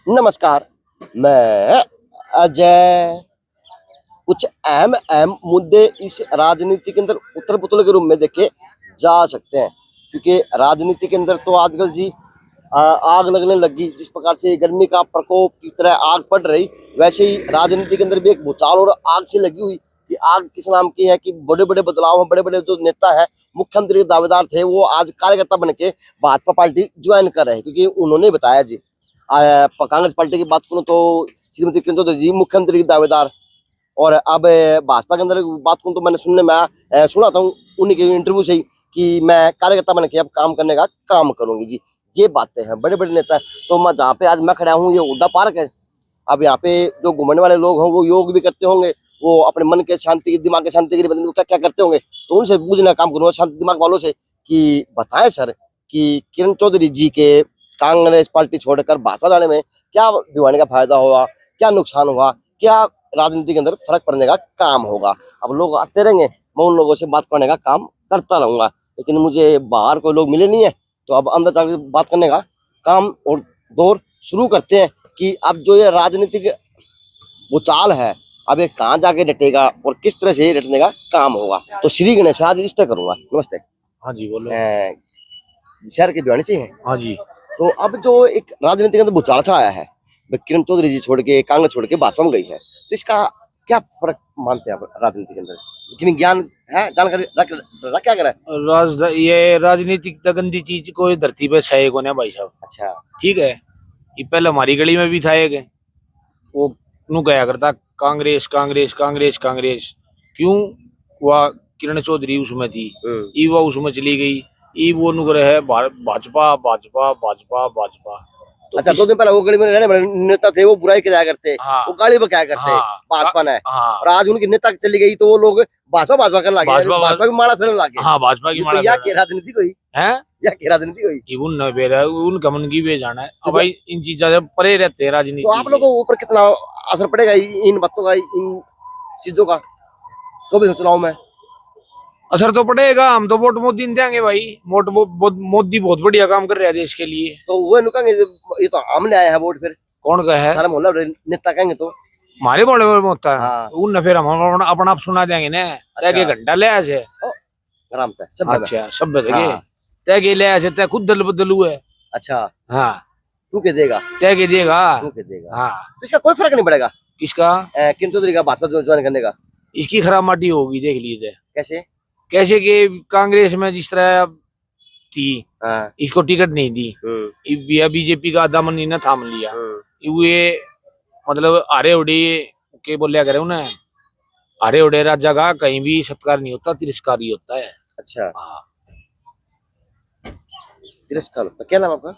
नमस्कार, मैं अजय। कुछ अहम अहम मुद्दे इस राजनीति के अंदर उथल पुथल के रूप में देखे जा सकते हैं, क्योंकि राजनीति के अंदर तो आजकल जी आग लगने लगी। जिस प्रकार से गर्मी का प्रकोप की तरह आग पड़ रही, वैसे ही राजनीति के अंदर भी एक भूचाल और आग से लगी हुई। कि आग किस नाम की है कि बड़े बड़े बदलाव हैं, बड़े बड़े जो नेता है, मुख्यमंत्री के दावेदार थे, वो आज कार्यकर्ता बन के भाजपा पार्टी ज्वाइन कर रहे हैं, क्योंकि उन्होंने बताया जी। कांग्रेस पार्टी की बात करूं तो श्रीमती किरण चौधरी जी मुख्यमंत्री की दावेदार, और अब भाजपा के अंदर बात करूं तो मैंने सुना था उन्हीं के इंटरव्यू से ही कि मैं कार्यकर्ता बन के अब काम करने का काम करूंगी जी। ये बातें हैं, बड़े बड़े नेता हैं। तो मैं जहाँ पे आज मैं खड़ा हूँ, ये हुड्डा पार्क है। अब यहाँ पे जो घूमने वाले लोग हैं वो योग भी करते होंगे, वो अपने मन के शांति, दिमाग के शांति के लिए क्या क्या करते होंगे। तो उनसे पूछने का काम करूंगा शांति दिमाग वालों से कि बताएं सर कि किरण चौधरी जी के कांग्रेस पार्टी छोड़कर भाजपा जाने में क्या दीवाने का फायदा होगा, क्या नुकसान होगा, क्या राजनीति के अंदर फर्क पड़ने का काम होगा। अब लोग आते रहेंगे, मैं उन लोगों से बात करने का काम करता रहूंगा, लेकिन मुझे बाहर कोई लोग मिले नहीं है, तो अब अंदर जाकर बात करने का काम और दौर शुरू करते हैं कि अब जो ये राजनीतिक उछाल है, अब ये कहाँ जाके डटेगा और किस तरह से डटने का काम होगा। तो श्री गणेश आज इस तरह करूंगा। नमस्ते। हाँ जी बोलो। शहर के दीवानी से हैं। हाँ जी। तो अब जो एक राजनीति के अंदर भूचाल सा आया है, किरण चौधरी जी छोड़ के कांग्रेस छोड़ के भाजपा में गई है, तो इसका क्या फर्क मानते हैं आप राजनीति के अंदर? लेकिन ज्ञान है, जानकारी रख क्या करा ये राजनीतिक तो गंदी चीज कोई धरती पे छाए को ना भाई साहब। अच्छा, ठीक है। ये पहले हमारी गली में भी था एक, वो नु गया करता कांग्रेस कांग्रेस कांग्रेस कांग्रेस। क्यों? वह किरण चौधरी उसमें थी, ये वो उसमें चली गई, ये वो नु है भाजपा भाजपा भाजपा भाजपा। तो अच्छा, 2 दिन पहले वो गली में रहने वाले नेता थे, वो बुराई किया करते, हाँ, वो गाली बकाया करते, हाँ, भाजपा ने। हाँ, और आज उनकी नेता चली गई तो वो लोग भाजपा भाजपा करने लगे, भाजपा की माला फेरने लगे। हाँ, भाजपा की माला। या की राजनीति कोई है, या की राजनीति कोई उन न बेरा उन कमन की वे जाना है। अब भाई इन चीजों से परे रहते हैं राजनीति। तो आप लोगों के ऊपर कितना असर पड़ेगा इन बातों का, इन चीजों का? 24 चुनाव में असर तो पड़ेगा। हम तो वोट मोदी देंगे भाई। मोदी बहुत बढ़िया काम कर रहा है देश के लिए। तो वो नुकाएंगे, ये तो हमने आया है वोट। फिर कौन का है? सारा मोहल्ला नेता कहेंगे तो हमारे बोले में होता है। हाँ। उन फिर हम अपना आप सुना देंगे ना। अच्छा। तय के घंटा ले आसे। आराम से सब। अच्छा सब देंगे। हाँ। तय के ले आसे, तय खुद दल बदल हुए। अच्छा। हाँ, तू के देगा, तय के देगा। तू के देगा। हाँ, तो इसका कोई फर्क नहीं पड़ेगा। किसका? किरण चौधरी का भाजपा ज्वाइन करने का। इसकी खराब माटी होगी, देख लीजिए। कैसे? कैसे कि कांग्रेस में जिस तरह थी, हाँ। इसको टिकट नहीं दी, बीजेपी का दामन इन्हें थाम लिया। ये मतलब आरे उड़े के बोलिया करे उन्हें, आरे उड़े राजा का कहीं भी सत्कार नहीं होता, तिरस्कार ही होता है। अच्छा। हाँ, तिरस्कार होता। क्या नाम आपका?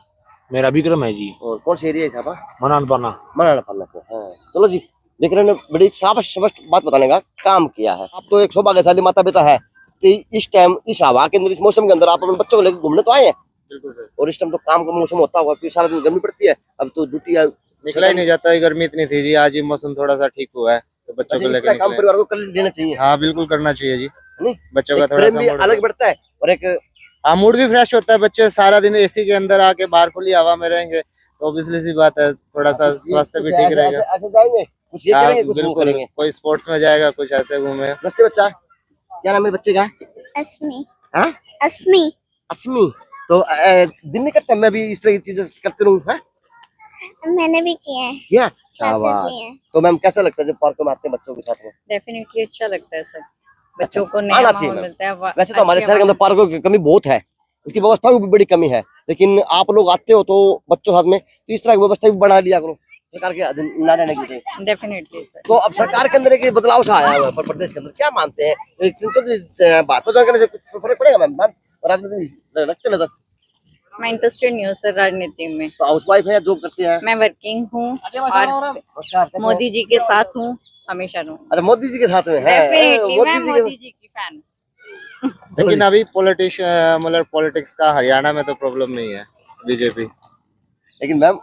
मेरा विक्रम है जी। और कौन सा एरिया है छापा? मनान पाना। मनाना पाना से। हाँ। चलो जी, विक्रम ने बड़ी साफ स्पष्ट बात बताने का काम किया है। आप तो एक सौभाग्यशाली माता पिता है कि इस टाइम, इस हवा के अंदर, इस मौसम के अंदर आप अपने बच्चों को लेकर घूमने तो आए हैं। बिल्कुल सर। और इस टाइम तो काम का मौसम होता होगा, क्योंकि सारा दिन गर्मी पड़ती है। अब तो ड्यूटी निकला ही नहीं जाता है, गर्मी इतनी थी जी। आज ही मौसम थोड़ा सा ठीक हुआ है तो बच्चों को लेकर काम परिवार को कर लेना चाहिए। हाँ बिल्कुल करना चाहिए जी। नहीं, बच्चों का थोड़ा सा मूड अलग बढ़ता है, और एक हाँ मूड भी फ्रेश होता है। बच्चे सारा दिन एसी के अंदर आके बाहर खुली हवा में रहेंगे तो ऑब्वियसली सी बात है, थोड़ा सा स्वास्थ्य भी ठीक रहेगा। ऐसे जाएंगे, कुछ ये करेंगे, कुछ वो बिल्कुल, करेंगे। कोई स्पोर्ट्स में जाएगा, कुछ ऐसे घूमे। नमस्ते बच्चा, क्या नाम है बच्चे का? अस्मी। हाँ? अस्मी। अस्मी। तो दिन नहीं करता, मैं भी इस तरह की चीजें करते रहूं। मैंने भी किए हैं। क्या क्लासेस शाबाश। लिए हैं। तो मैम कैसा लगता है जब पार्क में आते हैं बच्चों के साथ में? डेफिनेटली अच्छा लगता है सर। बच्चों को आना नया चाहिए माहौल मैम। मिलता है। वैसे तो हमारे शहर के अंदर पार्कों की कमी बहुत है, उसकी व्यवस्था की भी बड़ी कमी है, लेकिन आप लोग आते हो तो बच्चों साथ में, तो इस तरह की व्यवस्था भी बढ़ा लिया करो सरकार के अधीन ना रहने की वजह। Definitely sir. तो अब सरकार के अंदर एक बदलाव सा आया है प्रदेश के अंदर, क्या मानते हैं? बात तो करने से कुछ फर्क पड़ेगा मैम? राजनीति रखते नजर? मैं इंटरेस्टेड नहीं हूँ सर राजनीति में। तो हाउस वाइफ है या जॉब करती है? मैं वर्किंग हूँ और मोदी जी के साथ हूँ, हमेशा रहूँ। अरे मोदी जी के साथ में है? डेफिनेटली मैं मोदी जी की फैन। लेकिन अभी पॉलिटिशियन मतलब पॉलिटिक्स का हरियाणा में तो प्रॉब्लम नहीं है, बीजेपी। लेकिन मैम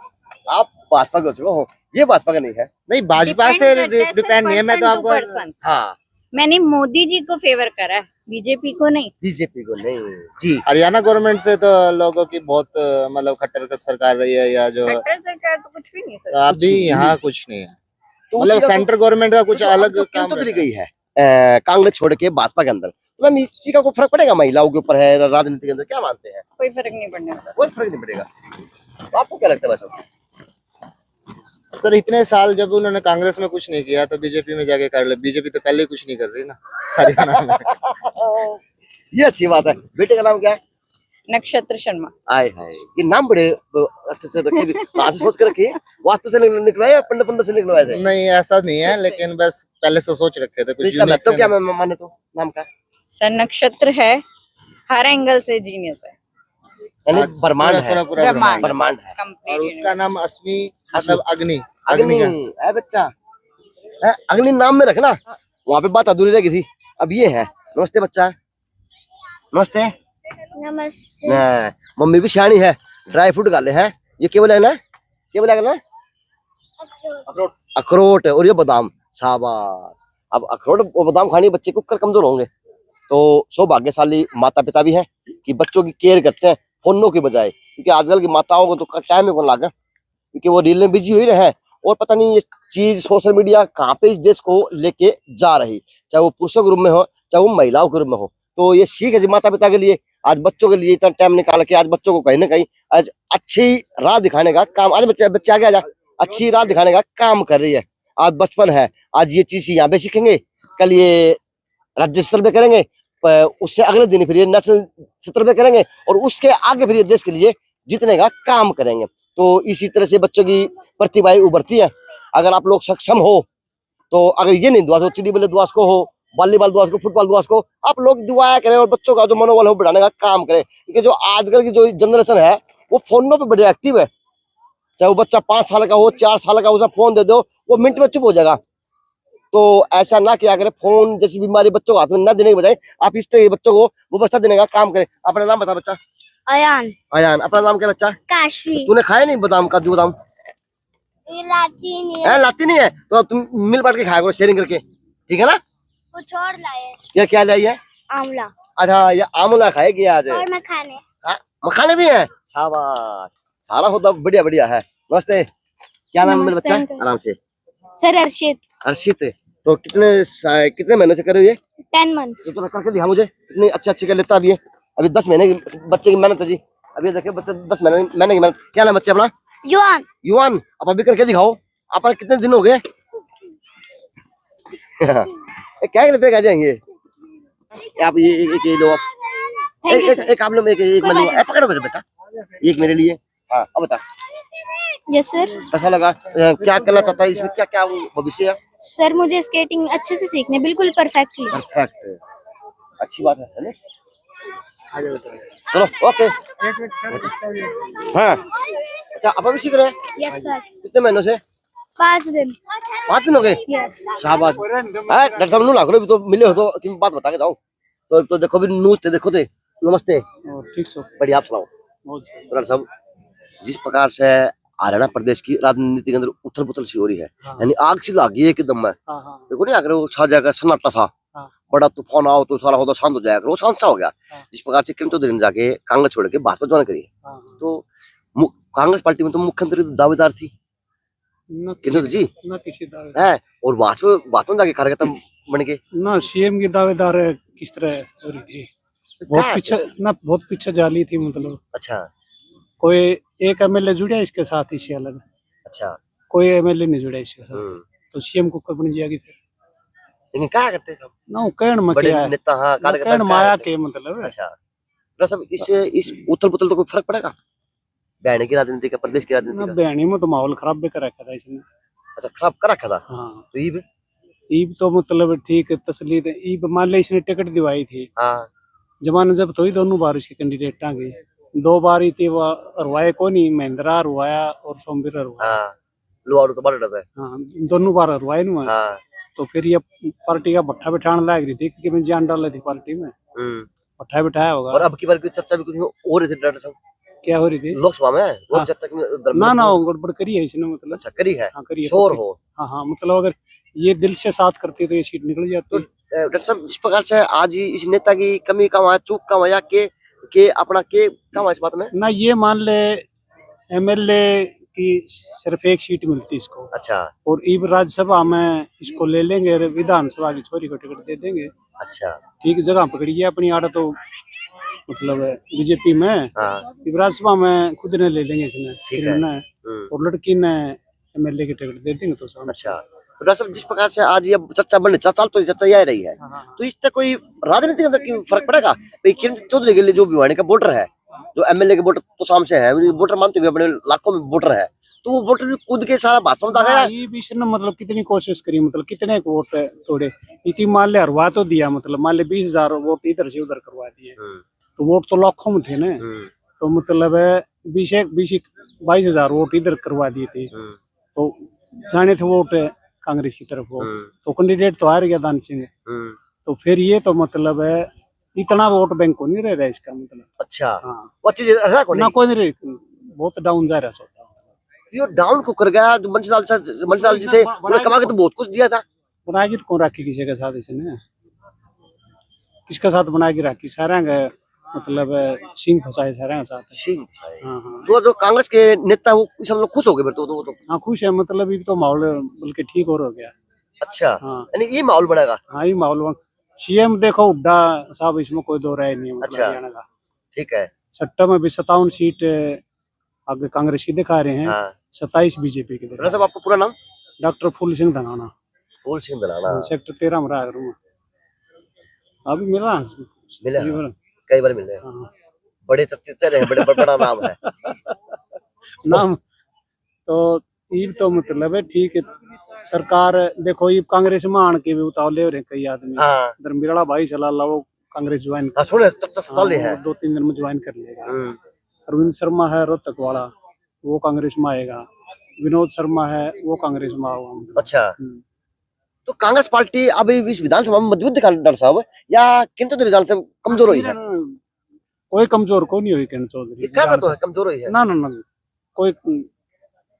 आप भाजपा के हो चुके हो, ये भाजपा का नहीं है। नहीं, भाजपा से डिपेंड नहीं है। मैं तो आपको हाँ, मैंने मोदी जी को फेवर करा है, बीजेपी को नहीं। बीजेपी को नहीं जी। हरियाणा गवर्नमेंट से तो लोगों की बहुत मतलब खट्टर सरकार रही है, या जो खट्टर सरकार तो कुछ भी नहीं कर अभी यहाँ कुछ नहीं है। तो मतलब उसी का सेंट्रल गवर्नमेंट का कुछ तो अलग अब तो काम तो चली रहता है। गई है कांग्रेस छोड़ के भाजपा के अंदर, तो मैम इसी का कोई फर्क पड़ेगा महिलाओं के ऊपर है राजनीति के अंदर, क्या मानते हैं? कोई फर्क नहीं पड़ने वाला। कोई फर्क नहीं पड़ेगा। तो आपको क्या लगता है वैसे? सर इतने साल जब उन्होंने कांग्रेस में कुछ नहीं किया तो बीजेपी में जाके कर ले। बीजेपी तो पहले ही कुछ नहीं कर रही ना हरियाणा में। ये अच्छी बात है। बेटे का नाम क्या है? नक्षत्र शर्मा। आय हाय, ये नाम बड़े अच्छे से रखे, कहाँ से सोच के रखे? वास्तु से निकलवाए या पंडित से निकलवाए थे? नहीं ऐसा नहीं है, लेकिन बस पहले से सोच रखे थे तो कुछ इसका unique मतलब से। क्या माने तो नाम का? सर नक्षत्र है, हर एंगल से जीनियस है, यानी आज ब्रह्मांड पूरा है, पूरा ब्रह्मांड। ब्रह्मांड है। और कंप्लीट। उसका नाम अस्मी मतलब अग्नि। अग्नि का है बच्चा, है अग्नि नाम में रखना। वहाँ पे बात अधूरी रह गई थी, अब ये है। नमस्ते बच्चा, नमस्ते। नमस्ते। ना, मम्मी भी सियाणी है, ड्राई फ्रूट गाले हैं। ये क्या बोला है ना, क्या बोला है ना? अखरोट। अखरोट और ये बादाम, शाबाश। अब अखरोट और बादाम खाने बच्चे को कर कमजोर होंगे, तो सौभाग्यशाली माता पिता भी हैं कि बच्चों की केयर करते हैं फोनों की बजाय, क्योंकि आजकल की माताओं को तो टाइम में कौन लागा, क्योंकि वो रील में बिजी हुई रहे। और पता नहीं ये चीज सोशल मीडिया कहाँ पे इस देश को लेके जा रही, चाहे वो पुरुषों के रूप में हो चाहे वो महिलाओं के रूप में हो। तो ये सीख है जी माता पिता के लिए, आज बच्चों के लिए इतना टाइम निकाल के आज बच्चों को कहीं ना कहीं आज अच्छी राह दिखाने का काम, आज बच्चे आगे आ जा, अच्छी राह दिखाने का काम कर रही है। आज बचपन है, आज ये चीज यहाँ पे सीखेंगे, कल ये राज्य स्तर पे करेंगे, उससे अगले दिन फिर ये नेशनल स्तर पे करेंगे, और उसके आगे फिर ये देश के लिए जीतने का काम करेंगे। तो इसी तरह से बच्चों की प्रतिभाएं उभरती है। अगर आप लोग सक्षम हो तो, अगर ये नहीं दुआ, चिड़ी बल्ले दुआ को हो, वॉलीबॉल दुआ को, फुटबॉल दुआ को, आप लोग दुआ करें और बच्चों का जो मनोबल हो बढ़ाने का काम करें। क्योंकि जो आजकल की जो जनरेशन है वो फोनों पे बड़े एक्टिव है। चाहे वो बच्चा 5 साल का हो, 4 साल का, उसे फोन दे दो वो मिनट में चुप हो जाएगा। तो ऐसा ना किया करें, फोन जैसी बीमारी बच्चों को हाथ में न देने के बजाय आप इस तरह के बच्चों को व्यवस्था देने का काम करें। अपना नाम बता बच्चा। अयान। अयान, अपना नाम क्या बच्चा? काशवी। तूने खाया नहीं बादाम, काजू बादाम? लाती नहीं है। लाती नहीं है तो अब तुम मिल बांट के खाया करो, शेयरिंग करके, ठीक है ना? कुछ और लाए। ये क्या लाई है? आंवला। अच्छा, ये आमला खाएगी आज? और मखाने। मखाने भी हैं, शाबाश, सारा होता बढ़िया बढ़िया है। नमस्ते, क्या नाम है मेरे बच्चा? आराम से। सर अर्शित। अर्शित, तो कितने महीने से कर रहे हो ये? 10 months। तो करके दिखा मुझे, इतनी अच्छे कर लेता। अभी है, अभी 10 महीने की बच्चे की मेहनत है जी। अभी देखिए बच्चे 10 महीने की मेहनत। क्या नाम बच्चे अपना? युवान। युवान, अब अभी करके दिखाओ। आप कितने दिन हो गए? क्या रुपए आ जाएंगे आप? ये एक लो आप, एक आप लो, एक मैं पकड़ो मेरे बेटा, एक मेरे लिए। हाँ अब बता। Yes sir. कैसा लगा? क्या करना चाहता है इसमें, क्या क्या भविष्य है? सर मुझे स्केटिंग अच्छे से सीखने, बिल्कुल परफेक्टली। परफेक्ट, अच्छी बात है ना? चलो ओके। हाँ अच्छा, अब अभी सीख रहे हैं? Yes sir. कितने महीनों से? 5 दिन। 5 दिन हो गए? यस। शाबाश। डॉक्टर साहब नू लाख भी तो मिले हो तो कि बात बता के जाओ। तो देखो भी न्यूज थे, देखो थे। नमस्ते। ठीक सो बढ़िया, आप सुनाओ। डॉक्टर साहब, जिस प्रकार से हरियाणा प्रदेश की राजनीति के अंदर उथल पुथल सी हो रही है, यानी आग सी लग गई एकदम में। देखो नहीं, अगर वो छा जाएगा सन्नाटा सा, बड़ा तूफान आओ तो सारा होता शांत हो जाएगा, वो शांत सा हो गया। जिस प्रकार से किरण चौधरी ने जाके कांग्रेस छोड़ के भाजपा ज्वाइन करी, तो कांग्रेस पार्टी में तो मुख्यमंत्री दावेदार थी किरण जी है, और भाजपा में जाके कार्यकर्ता बन के ना सीएम की दावेदार किस तरह हो रही थी, बहुत पीछे जाली थी। मतलब अच्छा कोई एक एमएलए जुड़ा इसके साथ इसी अलग, अच्छा, कोई एमएलए नहीं जुड़ा इसके साथ, तो सीएम को कब बन जाएगी फिर? लेकिन क्या करते हैं ना कहन में बड़े क्या है, नेता? हाँ, कार्यकर्ता कहन माया करते के मतलब है। अच्छा, तो सब इस उथल पुथल तो कोई फर्क पड़ेगा बहने की राजनीति का, प्रदेश की राजनीति ना का? बहनी में तो माहौल खराब भी कर रखा था इसने। अच्छा, खराब कर रखा था। हाँ, तो ये ईब तो मतलब ठीक तसलीत, ईब मान ले इसने टिकट दिवाई थी, हाँ जमाने जब तो ही दोनों बार इसके कैंडिडेट आ गए, 2 बार ही थी वो अरवाए को नहीं, महिंद्रा अरवाया और सोमवीर अरवाया। हाँ, लोहारू तो बड़ा डरता है। हाँ, दोनों बार अरवाए ना। हाँ, तो फिर ये पार्टी का भट्ठा बिठाने लग रही थी कि मैं जान डाल थी पार्टी में, भट्ठा बिठाया होगा। और अब की बार की चर्चा भी कुछ हो रही थी डॉक्टर साहब, क्या हो रही थी? लोकसभा में वो हाँ। चर्चा ना ना वो गड़बड़ करी है इसने, मतलब अच्छा करी है, हाँ करी है। शोर हो। हाँ हाँ, मतलब अगर ये दिल से साथ करती तो ये सीट निकल जाती। डॉक्टर साहब जिस प्रकार से आज ही इस नेता की कमी का वहाँ चूक का वजह के अपना के कम इस बात में। ना ये मान ले एमएलए की सिर्फ एक सीट मिलती इसको, अच्छा और इब राज्यसभा में इसको ले लेंगे और विधानसभा की छोरी को टिकट दे देंगे। अच्छा ठीक जगह पकड़ी है अपनी आड़ तो मतलब बीजेपी में, हाँ इब राज्यसभा में खुद ने ले लेंगे इसने, ठीक किरण है। ने, और लड़की ने एमएलए की टिकट दे देंगे तो सामने। अच्छा तो डॉक्टर साहब जिस प्रकार से आज ये चर्चा बन चल तो चर्चा ये रही है, तो इससे कोई राजनीति के अंदर की फर्क पड़ेगा भाई? किरण चौधरी के लिए जो भिवानी का वोटर है, जो एमएलए के वोटर तो सामने से है, वोटर मानते हुए अपने लाखों में वोटर है, तो वो वोटर भी कूद के सारा भाजपा में आ गया। ये भी इसने मतलब कितनी कोशिश करी, मतलब कितने वोट तोड़े, इतनी मान ले हरवा तो दिया, मतलब मान ले 20,000 वोट इधर से उधर करवा दिए, तो वोट तो लाखों में थे ना, तो मतलब 22,000 वोट इधर करवा दिए थे, तो जाने थे वोट कांग्रेस की तरफ, वो तो कैंडिडेट तो हार गया दान सिंह, तो फिर ये तो मतलब है इतना वोट बैंक को नहीं रह रहा है इसका मतलब। अच्छा हाँ वो चीज रहा को ना नहीं, कोई नहीं रह, बहुत डाउन जा रहा है। ये डाउन को कर गया। जो मंशलाल जी थे उन्होंने कमा के तो बहुत कुछ दिया था। बनाएगी तो कौन राखी किसी के साथ इसने, किसके साथ बनाएगी राखी, सारा मतलब सिंह फंसाए सारे के साथ। सिंह हाँ हाँ तो जो कांग्रेस के नेता वो सब लोग खुश हो गए फिर तो वो तो। हाँ खुश है, मतलब ये तो माहौल बल्कि ठीक हो गया। अच्छा हाँ यानी ये माहौल बनेगा। हाँ ये माहौल सीएम देखो हुड्डा साहब, इसमें कोई दो राय नहीं है मतलब अच्छा। हरियाणा का। ठीक है सट्टा में भी 57 सीट आगे कांग्रेस की दिखा रहे हैं, हाँ 27 बीजेपी की दिखा डॉक्टर साहब रहे हैं। आपका पूरा नाम? डॉक्टर फूल सिंह धनाना, फूल सिंह दलाना। सेक्टर 13 में रहा करूँ अभी मिला मिले जी हाँ, बोलो। कई बार मिले। हाँ। बड़े चर्चित रहे हैं, बड़े बड़ा नाम है। नाम तो ये तो मतलब है ठीक है। सरकार देखो ये कांग्रेस में आन के भी उतावले हो रहे हैं कई आदमी। हाँ धर्मवीरा भाई चला वो कांग्रेस ज्वाइन हाँ सुने चर्चा चल रही है। 2-3 दिन में ज्वाइन कर लेगा। अरविंद शर्मा है रोहतक वाला, वो कांग्रेस में आएगा। विनोद शर्मा है वो कांग्रेस में आएगा मतलब। अच्छा तो कांग्रेस पार्टी अभी इस विधानसभा में मजबूत दिखा डॉक्टर साहब, या किन तो विधानसभा कमजोर हुई है? कोई कमजोर को नहीं हुई किरण चौधरी, क्या बात है कमजोर हुई है? ना ना ना कोई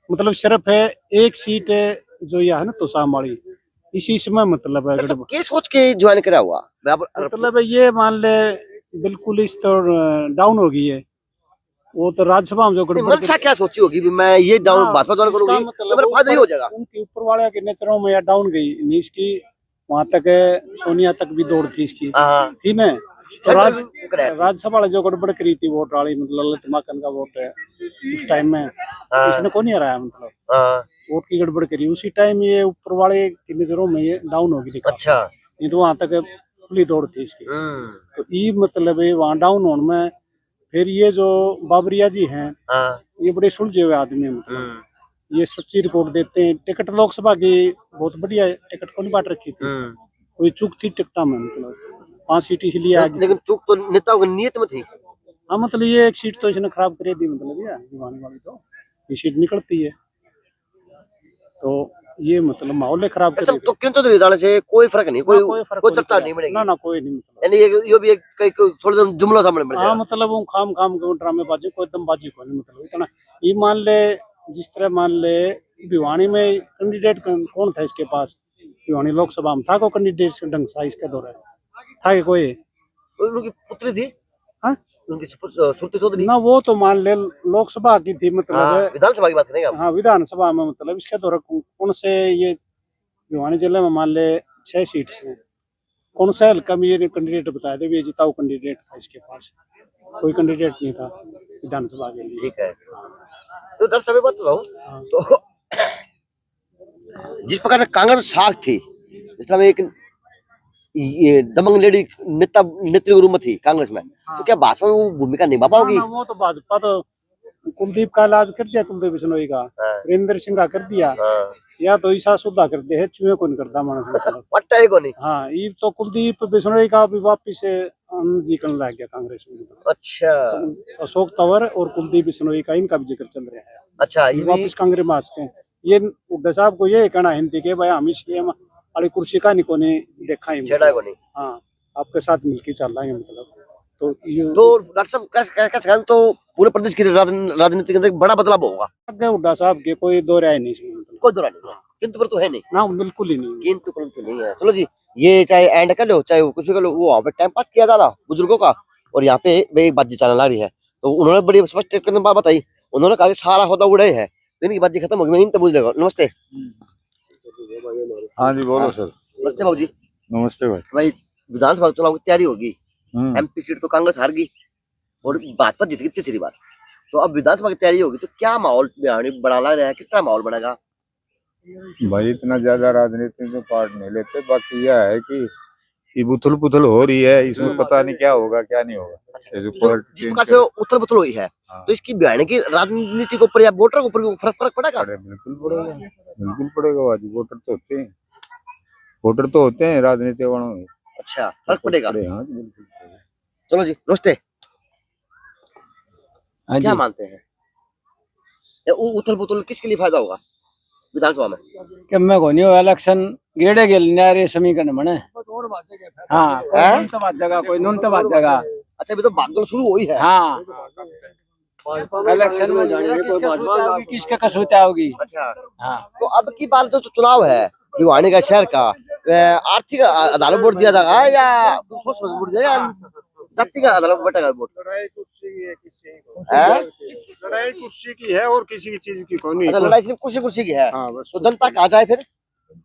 मतलब सिर्फ है एक सीट है जो यह है ना तो सामाड़ी, इसी समय मतलब है सब के सोच के ज्वाइन करा हुआ मतलब ये मान ले बिल्कुल इस तो डाउन हो गई है। वो तो राज्यसभा में जो मनसा क्या सोची होगी भी मैं ये डाउन भाजपा ज्वाइन करूंगी तो मेरा फायदा ही हो जाएगा। उनके ऊपर वाले के नेचरों में या डाउन गई नहीं इसकी, वहां तक सोनिया तक भी दौड़ थी इसकी, हाँ थी ना। तो हाँ राज्यसभा वाले जो गड़बड़ करी थी वोट वाली, मतलब ललित माकन का वोट है उस टाइम में, इसने को नहीं हराया मतलब हाँ वोट की गड़बड़ करी उसी टाइम, ये ऊपर वाले की नजरों में ये डाउन हो गई। अच्छा नहीं तो वहां तक खुली दौड़ थी इसकी। तो ये मतलब है वहां डाउन होने में फिर ये जो बाबरिया जी हैं हाँ ये बड़े सुलझे हुए आदमी हैं, मतलब ये सच्ची रिपोर्ट देते हैं। टिकट लोकसभा की बहुत बढ़िया टिकट को नहीं बांट रखी थी, कोई चूक थी टिकटा में, मतलब 5 सीट इसलिए आ गई। लेकिन चूक तो नेताओं की नीयत में थी। हाँ मतलब ये एक सीट तो इसने खराब कर दी, मतलब यार दीवानी वाली तो ये सीट निकलती है तो ये मतलब माहौल खराब कर तो किन तो जाने से कोई फर्क नहीं, कोई चर्चा नहीं बनेगी। ना ना कोई नहीं मतलब। यानी ये भी एक थोड़ी देर जुमला सामने बढ़ हाँ जाएगा। मतलब वो खाम के ड्रामेबाजी कोई दमबाजी को नहीं, मतलब इतना ये मान ले जिस तरह मान ले भिवानी में कैंडिडेट कौन था इसके पास, भिवानी लोकसभा में था को कैंडिडेट ढंग सा इसके दौरान था कि कोई उनकी पुत्री थी। हाँ? उनकी सुरती चौधरी ना, वो तो मान ले लोकसभा की थी मतलब। हाँ, विधानसभा की बात करेंगे आप। हाँ विधानसभा में मतलब इसके दौरान कौन से ये भिवानी जिले में मान ले 6 सीट से कौन सा हल्का में ये कैंडिडेट बताया दे, ये जिताऊ कैंडिडेट था इसके पास, कोई कैंडिडेट नहीं था विधानसभा के लिए। ठीक है तो डॉक्टर साहब बात बताओ तो जिस प्रकार से कांग्रेस में साख थी, जिस तरह एक ये दबंग लेडी नेत्री के रूप में थी कांग्रेस में, तो क्या भाजपा में वो भूमिका निभा पाओगी? वो तो भाजपा तो कुलदीप का इलाज कर दिया, कुलदीप बिश्नोई का, वीरेंद्र सिंह का कर दिया, या तो ईसा सुधा कर दिया है, चूहे को नहीं करता मानस मतलब। पट्टा है को नहीं। हाँ ये तो कुलदीप बिश्नोई का भी वापिस जिक्र लग गया कांग्रेस में। अच्छा तो अशोक तंवर और कुलदीप बिश्नोई का इनका भी जिक्र चल रहा है। अच्छा ये वापिस कांग्रेस में आते हैं। ये हुड्डा साहब को ये कहना हिंदी के भाई हम सीएम वाली कुर्सी का निको ने देखा ही छेड़ा को नहीं। हाँ आपके साथ मिलकर चल रहा है मतलब। तो डॉक्टर साहब कैसे तो पूरे प्रदेश की राजनीति के अंदर बड़ा बदलाव होगा। हुड्डा साहब के कोई दो राय नहीं इसमें मतलब। कोई दौरा नहीं किंतु पर तो है नहीं, ना बिल्कुल ही नहीं। किंतु पर तो नहीं है। चलो जी, ये चाहे एंड कर लो चाहे वो कुछ भी कर लो, वो वहाँ पे टाइम पास किया जा रहा बुजुर्गों का, और यहाँ पे एक बात जी चलने लग रही है। तो उन्होंने बड़ी स्पष्ट बात बताई, उन्होंने कहा कि सारा होता उड़े है, तो इनकी बात जी खत्म हो गई। मैं इन तो बुझ लेगा। नमस्ते। हाँ जी बोलो सर। नमस्ते बाबू जी। नमस्ते भाई। भाई विधानसभा चुनाव की तैयारी होगी, हम्म। एमपी सीट तो कांग्रेस हार गई और भाजपा जीत गई तीसरी बार, तो अब विधानसभा की तैयारी होगी, तो क्या माहौल बना लग रहा है, किस तरह माहौल बनेगा? भाई इतना ज्यादा राजनीति में पार्ट नहीं लेते, बाकी यह है कि ये बुथल पुथल हो रही है, इसमें पता नहीं क्या होगा क्या नहीं होगा। जैसे तो जिस प्रकार से उथल पुथल हुई है, तो इसकी बिहार की राजनीति के ऊपर या वोटर के ऊपर भी फर्क पड़ेगा? बिल्कुल पड़ेगा, बिल्कुल पड़ेगा। आज वोटर तो होते हैं, वोटर तो होते हैं राजनीति वालों में। अच्छा, फर्क पड़ेगा। हाँ जी बिल्कुल। चलो जी, नमस्ते। हाँ क्या जी। मानते हैं उथल पुथल किसके लिए फायदा होगा विधानसभा में? कि मैं को नहीं इलेक्शन गेड़े गेल न्यारे समीकरण बने। हाँ, कोई नुन तो बात जगह, कोई नुन तो बात जगह। अच्छा, अभी तो भागदौड़ शुरू हुई है। हाँ, इलेक्शन में जाने किसके कसूरता होगी। अच्छा, हाँ, तो अब की बार जो चुनाव है भिवानी का शहर का, आर्थिक आधार वोट दिया जाएगा या वोट दिया या जाति का आधार बटेगा वोट? लड़ाई कुर्सी की है और किसी की चीज की कोई नहीं। अच्छा, लड़ाई सिर्फ कुर्सी की है। हाँ बस। तो जनता कहाँ जाए फिर?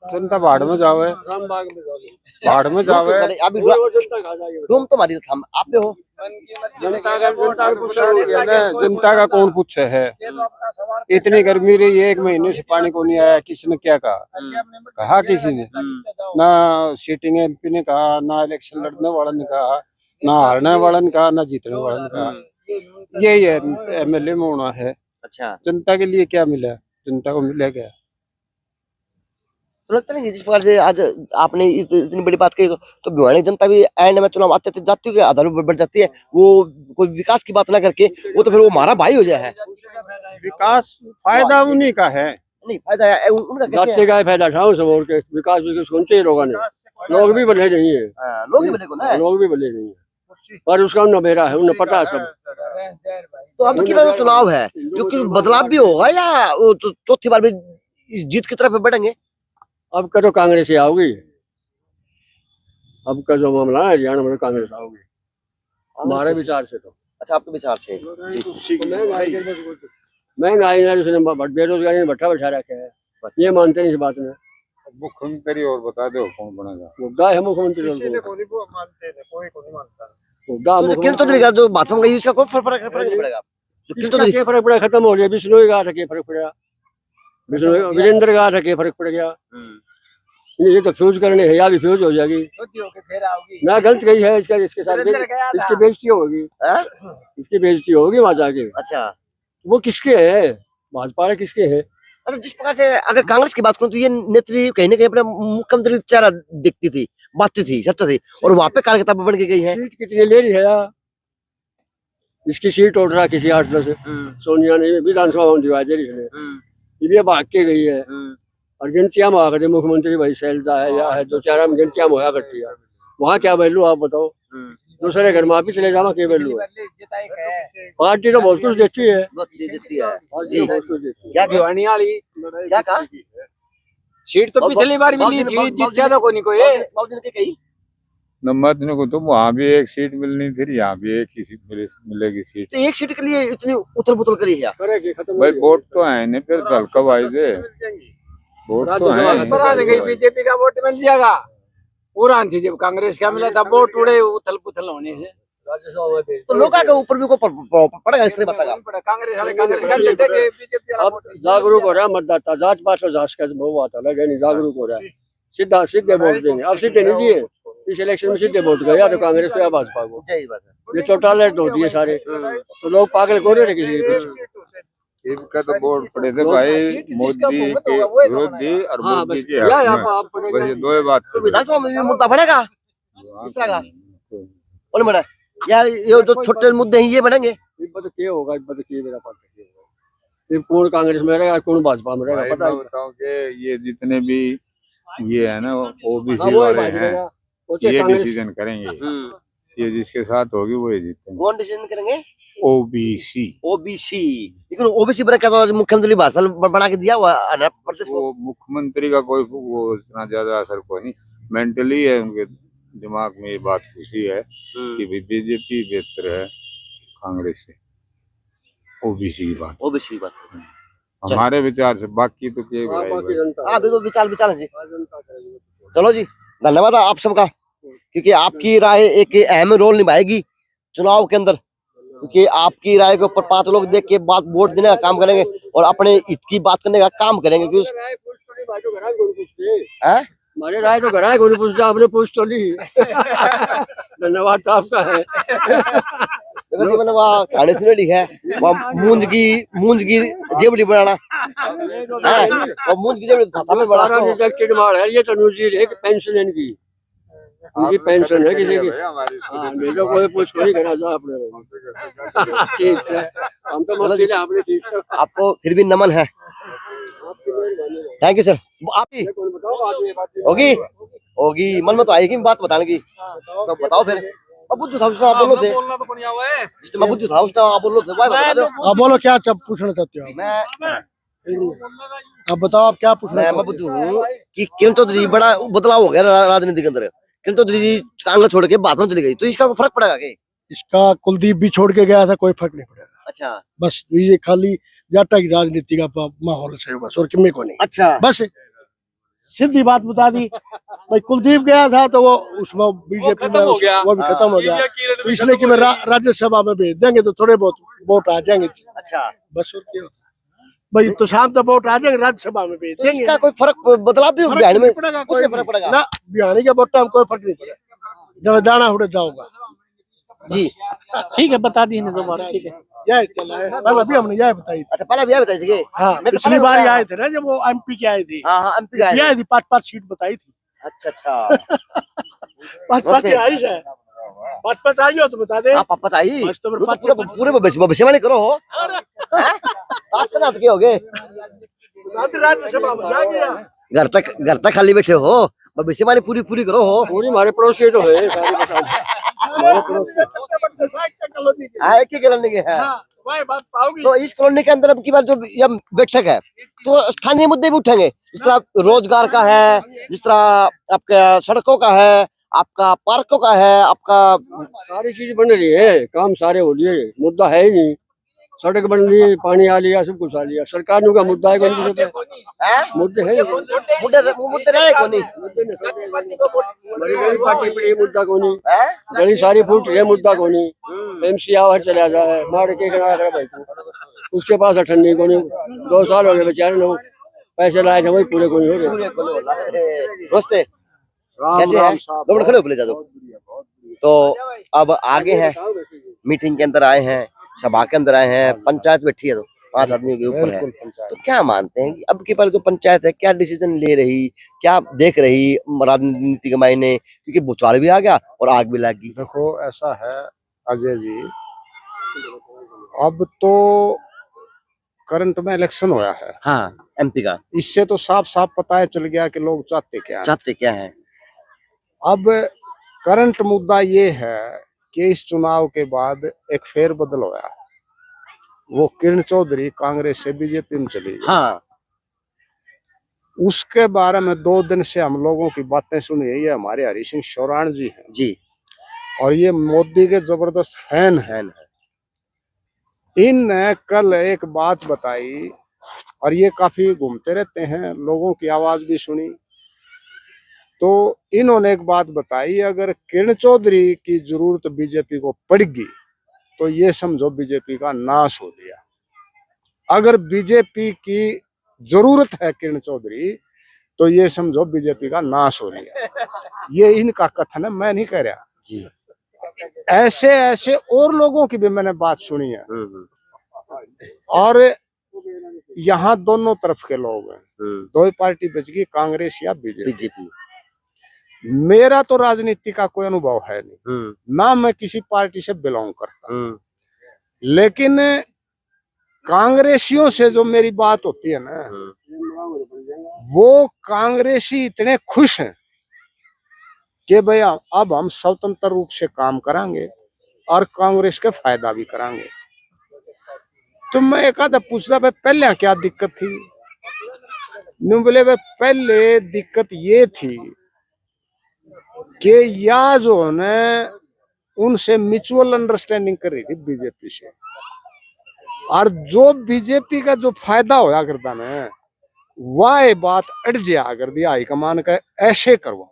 जनता भाड़ में जावे, भाड़ में जावे। अभी तुम तो हमारी हम आप पे हो। जनता का कौन पूछे है? इतनी गर्मी रही है, 1 महीने से पानी को नहीं आया। किसने क्या कहा? कहा किसी ने? ना सीटिंग एमपी ने कहा, ना इलेक्शन लड़ने वाला ने कहा, ना हारने वाला ने कहा, ना जीतने वाला ने कहा। यही है एमएलए में होना है। अच्छा, जनता के लिए क्या मिला? जनता को मिला क्या? तो लगता नहीं कि जिस प्रकार से आज आपने इतनी बड़ी बात कही, तो भिवानी जनता भी एंड में चुनाव आते थे जातियों के आधार पर बढ़ जाती है, वो कोई विकास की बात ना करके वो तो फिर वो हमारा भाई हो जाए है। विकास फायदा उन्हीं का है। नहीं, फायदा है उनका कैसे जाति है? का फायदा उठाओ सब, और विकास सुनते ही लोगों ने, लोग भी भले नहीं है, हाँ, लोग ही बनेगा ना। लोग भी भले नहीं है, पर उसका उन्हें मेरा है, उन्हें पता है सब। तो अब की बार जो चुनाव है, जो कुछ बदलाव भी होगा या वो चौथी बार भी इस जीत की तरफ बढ़ेंगे? अब का तो कांग्रेस ही आओगी, अब का जो मामला है हरियाणा में कांग्रेस आओगी हमारे विचार से। तो अच्छा, आपके विचार से जी। महंगाई ने बेरोजगारी ने भट्टा बैठा रखे है, ये मानते नहीं इस बात में। मुख्यमंत्री और बता दो कौन बनेगा? मुद्दा है मुख्यमंत्री, मुद्दा तो किन चौधरी का जो भाजपा में गई उसका कोई फर्क नहीं पड़ेगा? जो किन चौधरी क्या फर्क पड़ा? खत्म हो गया। बिश्नोई का था, क्या फर्क पड़ा? बिश्नोई वीरेंद्र का था, क्या फर्क पड़ गया? ये तो फ्यूज करने है, या भी फ्यूज हो जाएगी ना। गलत गई है इसका, इसके साथ इसकी बेइज्जती होगी, इसकी बेइज्जती होगी वहां जाके। अच्छा, वो किसके है? भाजपा के किसके है? अगर जिस प्रकार से अगर कांग्रेस की बात करूं तो ये नेत्री कहीं ना कहीं अपना मुख्यमंत्री चेहरा दिखती थी, बातती थी, सच्चा थी, और वहां पे कार्यकर्ता बन के गई है। सीट कितनी ले रही है यार? इसकी सीट उठ रहा किसी 8-10 सोनिया ने विधानसभा में दिवा दी इसने, ये भाग के गई है। और गिनतियां हुआ करती मुख्यमंत्री भाई शैलजा है या है, 2-4 में गिनतियां हुआ करती है। वहाँ क्या वैल्यू आप बताओ? दूसरे घर में आप ही चले जाओ, क्या वैल्यू है? पार्टी तो बहुत कुछ देती है, देती है। पार्टी बहुत कुछ देती है। क्या भिवानी वाली क्या कहा? सीट तो पिछली बार मिली थी, जीत ज्यादा को नहीं कोई। बाबू ने कही नंबर को तो वहाँ भी एक सीट मिलनी थी, यहाँ भी एक ही सीट मिलेगी सीट। तो एक सीट के लिए इतनी उथल पुथल करी है। भाई वोट तो है नहीं, फिर हल्का भाई दे वोट तो है। बीजेपी का वोट मिल जाएगा पूरा थी, जब कांग्रेस का मिला था वोट उड़े उथल पुथल होने से। तो लोगों के ऊपर भी को पड़ेगा, इसलिए बताएगा कांग्रेस वाले कांग्रेस का लटेंगे, बीजेपी वाला अब जागरूक हो रहा है मतदाता, जांच पात और जांच का बहुत आता लगे नहीं, जागरूक हो रहा है, सीधा सीधे वोट देंगे। अब सीधे नहीं दिए, इस इलेक्शन में सीधे वोट गए या तो कांग्रेस को या भाजपा को। सही बात है। ये चौटाले हो दिए सारे, तो लोग पागल को रहे किसी के पीछे। इनका तो वोट पड़े थे भाई मोदी के विरोधी और हाँ, मोदी बस के या हक में। आप बस ये दो ही बात तो विधानसभा में भी मुद्दा बढ़ेगा इस तरह का, बोले बड़ा यार, ये जो छोटे मुद्दे हैं ये बढ़ेंगे। क्या होगा? मेरा पता ये कौन कांग्रेस में रहेगा, कौन भाजपा में रहेगा, पता मैं बताऊं कि ये जितने भी ये है ना ओबीसी है। वो वाले भाजपा हैं, रहेगा, वो ये कांग्रेस डिसीजन करेंगे। ये जिसके साथ होगी वो ही जीतेंगे। कौन डिसीजन करेंगे? ओबीसी। ओबीसी, लेकिन ओबीसी बना क्या तो मुख्यमंत्री भाजपा बना के दिया हुआ आंध्र प्रदेश को। वो मुख्यमंत्री का कोई वो इतना ज्यादा असर कोई नहीं, मेंटली है उनके दिमाग में ये बात घुसी है कि बीजेपी बेहतर है कांग्रेस से। ओबीसी की बात, ओबीसी की बात। हमारे विचार से, बाकी तो क्या भाई। हाँ बिल्कुल, विचार विचार जी। चलो जी, धन्यवाद आप सबका, क्योंकि आपकी राय एक अहम रोल निभाएगी चुनाव के अंदर, क्योंकि आपकी राय के ऊपर 5 लोग देख के बात वोट देने का काम करेंगे और अपने हित की बात करने का काम करेंगे। क्योंकि हमारे राय तो घरा है, कोई पूछता, आपने पूछ तो ली। धन्यवाद तो आपका है। मैंने वहाँ खाने से लिखा है, वहाँ मूंज की जेबड़ी बनाना है, और मूंज की जेबड़ी खाता में बड़ा सारा रिजेक्टेड माल है ये। तनुज जी एक पेंशन इनकी, उनकी पेंशन है किसी की। हाँ, मेरे कोई पूछ नहीं करा था आपने। ठीक है, हम तो मत दिले आपने। ठीक है, आपको फिर भी नमन है। Thank you sir. आपकी होगी होगी मन में तो आएगी बात बताने की, तो बताओ फिर। अब बुद्धू था उसने, आप बोलो थे मैं बुद्धू था उसने, आप बोलो थे, बता दो। आप बोलो क्या पूछना चाहते हो आप? मैं आप बताओ आप क्या पूछना चाहते मैं बुद्धू हूँ कि किरण चौधरी बड़ा बदलाव हो गया राजनीति के अंदर। किरण चौधरी कांग्रेस छोड़ के बाद में चली गई, तो इसका कोई फर्क पड़ेगा क्या? इसका कुलदीप भी छोड़ के गया था, कोई फर्क नहीं पड़ेगा। अच्छा, बस ये खाली जाटा की राजनीति का माहौल से बस, और किसी को नहीं। अच्छा, बस सीधी बात बता दी भाई, कुलदीप गया था तो वो उसमें बीजेपी में वो भी खत्म हो गया, तो इसलिए कि मैं राज्यसभा में भेज देंगे तो थोड़े बहुत वोट आ जाएंगे। अच्छा, बस और क्या भाई, तो शाम तक वोट आ जाएंगे, राज्यसभा में भेज तो देंगे। इसका कोई फर्क बदलाव भी बिहार में पड़ेगा, कुछ फर्क पड़ेगा ना बिहारी के वोट में कोई फर्क नहीं पड़ेगा, जब दाना उड़ जाऊंगा जी। ठीक है, बता दी तो बात। ठीक है, यह चला है, कल अभी हमने यह बताई। अच्छा, पहले भी बताई थी। हाँ, पिछली बार आए थे ना जब वो एमपी के आए थे। हाँ, एमपी आए आए थे, 5-5 सीट बताई थी। अच्छा 5-5 आई है, 5-5 आई हो तो बता दे। आप बताइए, बस तो पूरे भविष्यवाणी करो हो। आज तक क्या हो गए, राज्यसभा में जाएंगे। घर तक खाली बैठे हो, भविष्यवाणी पूरी पूरी करो हो। पूरी हमारे पड़ोसी तो है सारे बता दो। एक ही कॉलोनी के है, भाई बात पाओगी। तो इस कॉलोनी के अंदर अब की बार जो यह बैठक है, तो स्थानीय मुद्दे भी उठेंगे, जिस तरह रोजगार का है, जिस तरह आपका सड़कों का है, आपका पार्कों का है, आपका सारी चीज बन रही है, काम सारे हो लिए, मुद्दा है ही नहीं। सड़क बन रही, पानी आ लिया, सब कुछ आ लिया। सरकार का मुद्दा है कौन सी? मुद्दे है मुद्दे रहे को नहीं, बड़ी बड़ी पार्टी पड़ी मुद्दा को नहीं, बड़ी सारी फूट है मुद्दा को नहीं। एमसी आवाज चला जाए मार के भाई को, उसके पास अठन्नी को नहीं। 2 साल हो गए बेचारे लोग पैसे लाए थे, वही पूरे को नहीं हो रहे। दोस्ते कैसे हैं? 2 मिनट खड़े हो, ले जा दो। तो अब आगे है, मीटिंग के अंदर आए हैं, सभा के अंदर आए हैं, पंचायत बैठी है, तो 5 आदमी के ऊपर है। तो क्या मानते हैं कि अब की बार जो पंचायत है, क्या डिसीजन ले रही, क्या देख रही राजनीति के मायने, क्योंकि भूचाल भी आ गया और आग भी लग गई। देखो ऐसा है अजय जी, अब तो करंट में इलेक्शन होया है। हाँ, एमपी का, इससे तो साफ साफ पता है चल गया कि लोग चाहते क्या है। अब करंट मुद्दा ये है कि इस चुनाव के बाद एक फेरबदल होया, वो किरण चौधरी कांग्रेस से बीजेपी में चली गई। हाँ, उसके बारे में 2 दिन से हम लोगों की बातें सुनी है। ये हमारे हरि सिंह चौहान जी हैं जी, और ये मोदी के जबरदस्त फैन हैं। इनने कल एक बात बताई और ये काफी घूमते रहते हैं, लोगों की आवाज भी सुनी। तो इन्होंने एक बात बताई, अगर किरण चौधरी की जरूरत बीजेपी को पड़ेगी तो ये समझो बीजेपी का नाश हो गया। अगर बीजेपी की जरूरत है किरण चौधरी तो ये समझो बीजेपी का नाश हो गया। ये इनका कथन है, मैं नहीं कह रहा जी। ऐसे ऐसे और लोगों की भी मैंने बात सुनी है, और यहाँ दोनों तरफ के लोग हैं। 2 ही पार्टी बच गई, कांग्रेस या बीजेपी। मेरा तो राजनीति का कोई अनुभव है नहीं, ना मैं किसी पार्टी से बिलोंग करता, लेकिन कांग्रेसियों से जो मेरी बात होती है ना, वो कांग्रेसी इतने खुश हैं कि भैया अब हम स्वतंत्र रूप से काम करेंगे और कांग्रेस का फायदा भी करांगे। तो मैं एक आधा पूछता भाई पहले क्या दिक्कत थी। न्यू बोले भाई पहले दिक्कत ये थी कि या जो है उनसे म्यूचुअल अंडरस्टैंडिंग कर रही थी बीजेपी से, और जो बीजेपी का जो फायदा होया करता ना वह बात अड़ जा कर दिया हाईकमान का ऐसे करवा।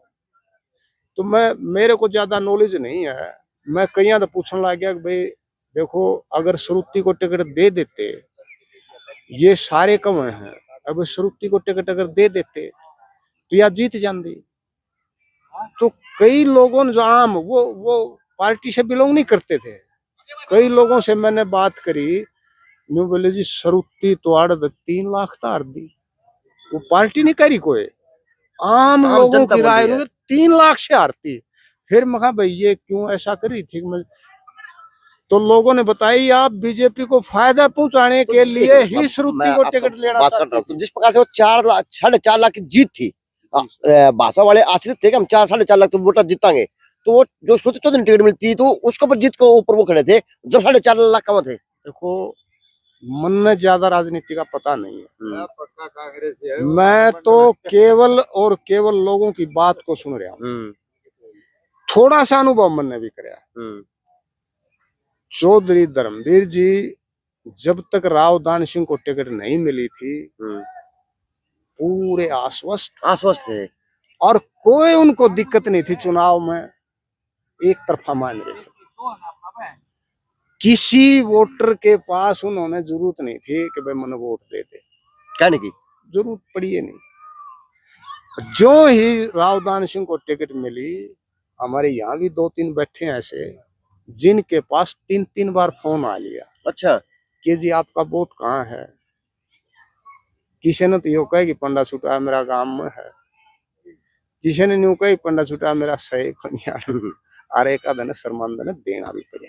तो मेरे को ज्यादा नॉलेज नहीं है, मैं कहीं तो पूछने लग गया कि भाई देखो अगर श्रुति को टिकट दे देते, ये सारे कम हैं, अब श्रुति को टिकट अगर दे देते तो या जीत जाती। तो कई लोगों ने जो आम वो पार्टी से बिलोंग नहीं करते थे, कई लोगों से मैंने बात करी, न्यू बोले जी श्रुति तो आड़ 3 लाख तार दी, वो पार्टी नहीं करी कोई, आम लोगों की राय 3 लाख से हारती। फिर मैं कहा भाई ये क्यों ऐसा करी थी। तो लोगों ने बताई आप बीजेपी को फायदा पहुंचाने के लिए ही श्रुति को टिकट लेना बात कर रहा हूँ। तो जिस प्रकार से वो 4 लाख 4.5 लाख की जीत थी, भाजपा वाले आश्रित थे कि हम 4-4.5 लाख तो वोटर जीतांगे, तो वो जो श्रुति चौधरी टिकट मिलती तो उसके ऊपर जीत को ऊपर वो खड़े थे जब 4.5 लाख कम थे। देखो मन में ज्यादा राजनीति का पता नहीं है, मैं तो केवल और केवल लोगों की बात को सुन रहा हूँ, थोड़ा सा अनुभव मन ने भी कराया। चौधरी धर्मवीर जी जब तक राव दान सिंह को टिकट नहीं मिली थी पूरे आश्वस्त थे, और कोई उनको दिक्कत नहीं थी चुनाव में, एक तरफा मान रहे थे। किसी वोटर के पास उन्होंने जरूरत नहीं थी कि भाई मन वोट दे दे, कहने की जरूरत पड़ी है नहीं। जो ही राव दान सिंह को टिकट मिली, हमारे यहाँ भी 2-3 बैठे हैं ऐसे जिनके पास 3-3 बार फोन आ लिया, अच्छा कि जी आपका वोट कहाँ है। किसी ने तो यो कहे कि पंडा छुटा मेरा गांव में है, किसी ने न्यू कहे पंडा छुटा मेरा सही अरे एक आधा ने शर्मांदा ने देना भी पड़ा।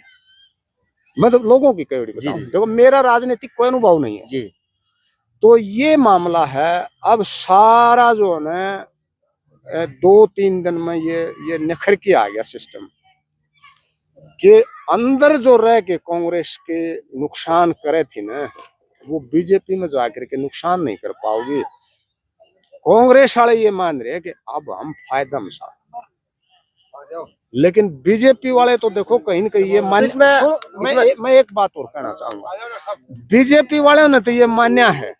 मैं तो लोगों की कई बताऊं, देखो मेरा राजनीतिक कोई अनुभव नहीं है जी। तो ये मामला है। अब सारा जो है ना 2-3 दिन में ये निखर के आ गया सिस्टम के अंदर जो रह के कांग्रेस के नुकसान करे थी ना, वो बीजेपी में जाकर के नुकसान नहीं कर पाओगे। कांग्रेस वाले ये मान रहे हैं कि अब हम फायदा में साथ, लेकिन बीजेपी वाले तो देखो कहीं न कहीं ये मान, मैं एक बात और कहना चाहूंगा, बीजेपी वाले ने तो ये मान्या है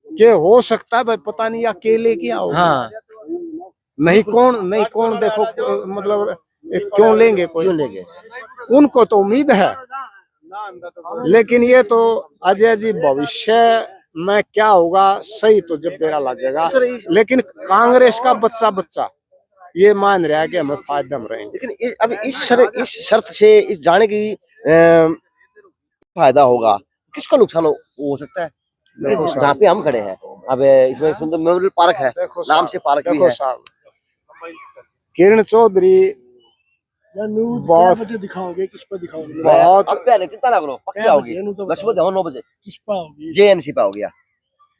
कि हो सकता है भाई पता नहीं अकेले क्या होगा। हाँ। नहीं कौन देखो मतलब क्यों लेंगे, कोई लेंगे, उनको तो उम्मीद है। लेकिन ये तो अजय जी भविष्य में क्या होगा सही तो जब बेरा लगेगा, लेकिन कांग्रेस का बच्चा ये मान रहा है कि हमें फायदा में रहेंगे। लेकिन अब इस शर्त से इस जाने की फायदा होगा, किसको नुकसान हो सकता है? जहाँ पे हम खड़े हैं अब इसमें सुंदर मेमोरियल पार्क है, नाम से पार्क भी है। किरण चौधरी बहुत दिखाओगे, किस पर दिखाओगे? बहुत अब पहले चिंता ना करो, पक्की आओगी 10 बजे 9 बजे। किस पर होगी? जेएनसी पे हो गया,